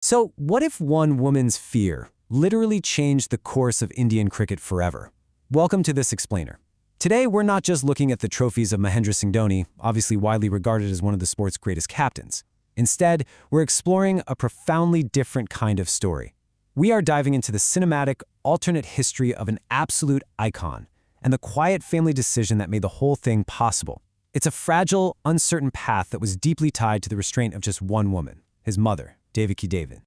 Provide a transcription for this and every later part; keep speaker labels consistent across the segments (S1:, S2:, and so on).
S1: So, what if one woman's fear literally changed the course of Indian cricket forever? Welcome to this explainer. Today, we're not just looking at the trophies of Mahendra Singh Dhoni, obviously widely regarded as one of the sport's greatest captains. Instead, we're exploring a profoundly different kind of story. We are diving into the cinematic, alternate history of an absolute icon and the quiet family decision that made the whole thing possible. It's a fragile, uncertain path that was deeply tied to the restraint of just one woman, his mother, Devaki Devi.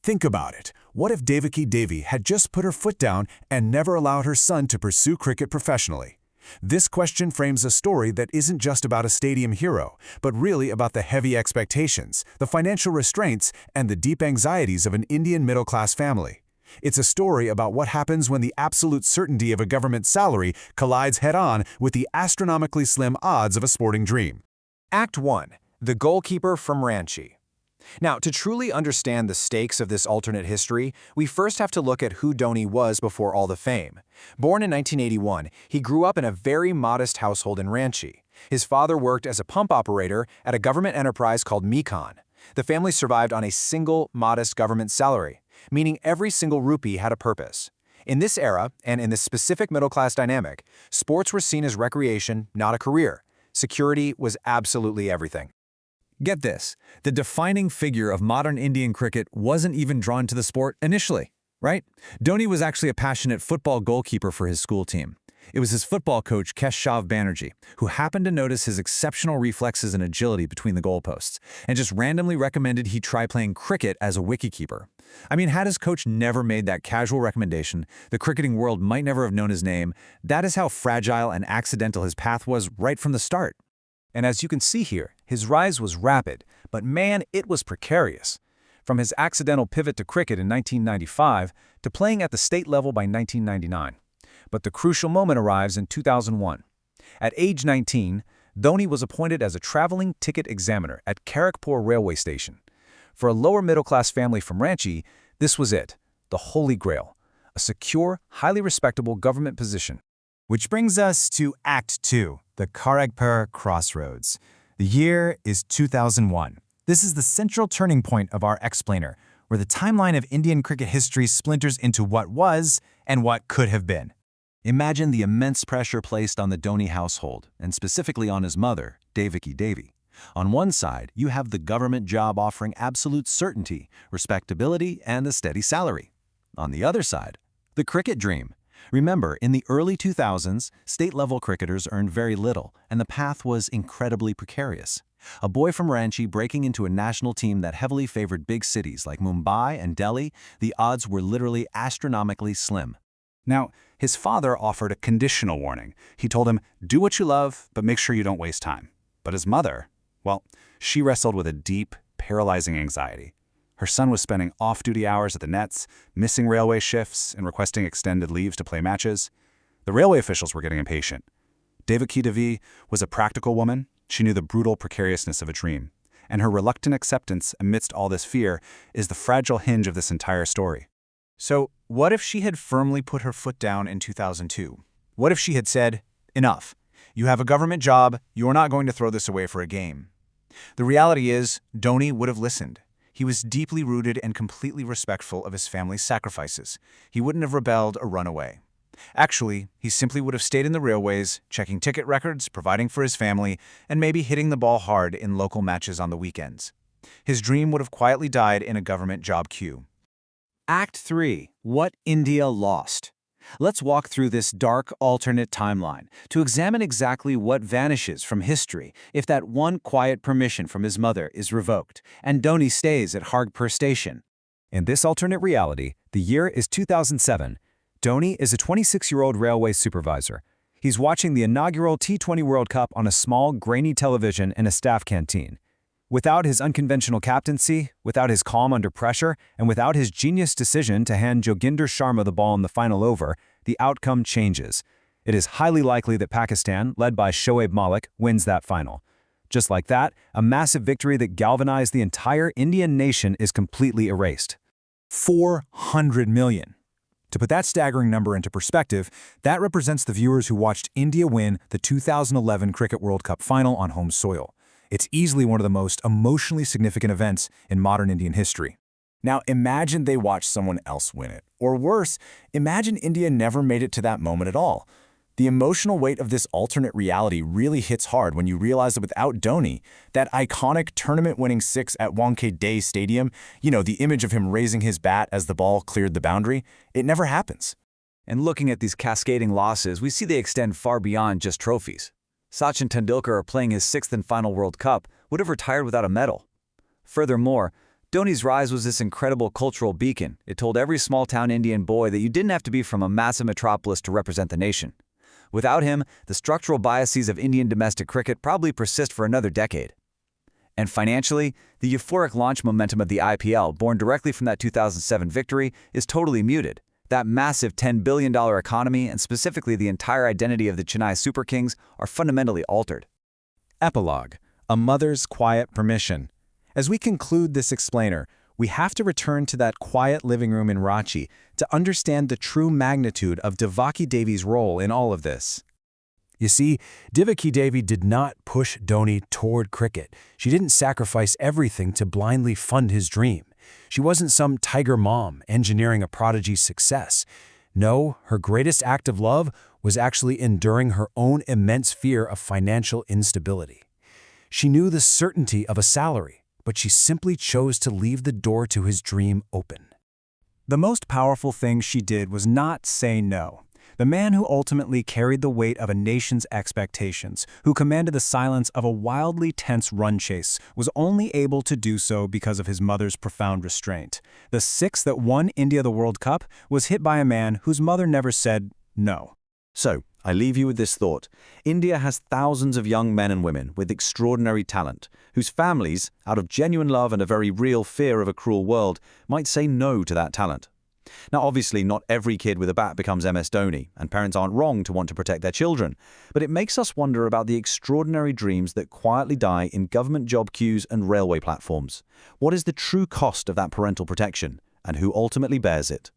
S2: Think about it. What if Devaki Devi had just put her foot down and never allowed her son to pursue cricket professionally? This question frames a story that isn't just about a stadium hero, but really about the heavy expectations, the financial restraints, and the deep anxieties of an Indian middle-class family. It's a story about what happens when the absolute certainty of a government salary collides head-on with the astronomically slim odds of a sporting dream.
S3: Act 1. The Goalkeeper from Ranchi. Now, to truly understand the stakes of this alternate history, we first have to look at who Dhoni was before all the fame. Born in 1981, he grew up in a very modest household in Ranchi. His father worked as a pump operator at a government enterprise called MECON. The family survived on a single, modest government salary, meaning every single rupee had a purpose. In this era, and in this specific middle-class dynamic, sports were seen as recreation, not a career. Security was absolutely everything.
S4: Get this, the defining figure of modern Indian cricket wasn't even drawn to the sport initially, right? Dhoni was actually a passionate football goalkeeper for his school team. It was his football coach, Keshav Banerjee, who happened to notice his exceptional reflexes and agility between the goalposts, and just randomly recommended he try playing cricket as a wicketkeeper. I mean, had his coach never made that casual recommendation, the cricketing world might never have known his name. That is how fragile and accidental his path was right from the start.
S5: And as you can see here, his rise was rapid, but man, it was precarious. From his accidental pivot to cricket in 1995 to playing at the state level by 1999. But the crucial moment arrives in 2001. At age 19, Dhoni was appointed as a traveling ticket examiner at Kharagpur Railway Station. For a lower middle-class family from Ranchi, this was it, the holy grail, a secure, highly respectable government position.
S6: Which brings us to Act 2, the Kharagpur Crossroads. The year is 2001. This is the central turning point of our explainer, where the timeline of Indian cricket history splinters into what was and what could have been.
S7: Imagine the immense pressure placed on the Dhoni household, and specifically on his mother, Devaki Devi. On one side, you have the government job offering absolute certainty, respectability, and a steady salary. On the other side, the cricket dream. Remember, in the early 2000s, state-level cricketers earned very little, and the path was incredibly precarious. A boy from Ranchi breaking into a national team that heavily favored big cities like Mumbai and Delhi, the odds were literally astronomically slim.
S8: Now, his father offered a conditional warning. He told him, do what you love, but make sure you don't waste time. But his mother, well, she wrestled with a deep, paralyzing anxiety. Her son was spending off-duty hours at the nets, missing railway shifts, and requesting extended leaves to play matches. The railway officials were getting impatient. Devaki Devi was a practical woman. She knew the brutal precariousness of a dream. And her reluctant acceptance amidst all this fear is the fragile hinge of this entire story.
S3: So, what if she had firmly put her foot down in 2002? What if she had said, enough, you have a government job, you're not going to throw this away for a game? The reality is, Dhoni would have listened. He was deeply rooted and completely respectful of his family's sacrifices. He wouldn't have rebelled or run away. Actually, he simply would have stayed in the railways, checking ticket records, providing for his family, and maybe hitting the ball hard in local matches on the weekends. His dream would have quietly died in a government job queue.
S5: Act 3. What India Lost. Let's walk through this dark, alternate timeline to examine exactly what vanishes from history if that one quiet permission from his mother is revoked and Dhoni stays at Kharagpur Station.
S1: In this alternate reality, the year is 2007. Dhoni is a 26-year-old railway supervisor. He's watching the inaugural T20 World Cup on a small, grainy television in a staff canteen. Without his unconventional captaincy, without his calm under pressure, and without his genius decision to hand Joginder Sharma the ball in the final over, the outcome changes. It is highly likely that Pakistan, led by Shoaib Malik, wins that final. Just like that, a massive victory that galvanized the entire Indian nation is completely erased.
S2: 400 million. To put that staggering number into perspective, that represents the viewers who watched India win the 2011 Cricket World Cup final on home soil. It's easily one of the most emotionally significant events in modern Indian history.
S5: Now imagine they watched someone else win it. Or worse, imagine India never made it to that moment at all. The emotional weight of this alternate reality really hits hard when you realize that without Dhoni, that iconic tournament-winning six at Wankhede Stadium, the image of him raising his bat as the ball cleared the boundary, it never happens.
S1: And looking at these cascading losses, we see they extend far beyond just trophies. Sachin Tendulkar, playing his sixth and final World Cup, would have retired without a medal. Furthermore, Dhoni's rise was this incredible cultural beacon. It told every small-town Indian boy that you didn't have to be from a massive metropolis to represent the nation. Without him, the structural biases of Indian domestic cricket probably persist for another decade. And financially, the euphoric launch momentum of the IPL, born directly from that 2007 victory, is totally muted. That massive $10 billion economy, and specifically the entire identity of the Chennai Super Kings, are fundamentally altered.
S5: Epilogue: A mother's quiet permission. As we conclude this explainer, we have to return to that quiet living room in Ranchi to understand the true magnitude of Devaki Devi's role in all of this. You see, Devaki Devi did not push Dhoni toward cricket. She didn't sacrifice everything to blindly fund his dream. She wasn't some tiger mom engineering a prodigy's success. No, her greatest act of love was actually enduring her own immense fear of financial instability. She knew the certainty of a salary, but she simply chose to leave the door to his dream open. The most powerful thing she did was not say no. The man who ultimately carried the weight of a nation's expectations, who commanded the silence of a wildly tense run chase, was only able to do so because of his mother's profound restraint. The six that won India the World Cup was hit by a man whose mother never said no.
S7: So, I leave you with this thought. India has thousands of young men and women with extraordinary talent, whose families, out of genuine love and a very real fear of a cruel world, might say no to that talent. Now, obviously, not every kid with a bat becomes MS Dhoni, and parents aren't wrong to want to protect their children, but it makes us wonder about the extraordinary dreams that quietly die in government job queues and railway platforms. What is the true cost of that parental protection, and who ultimately bears it?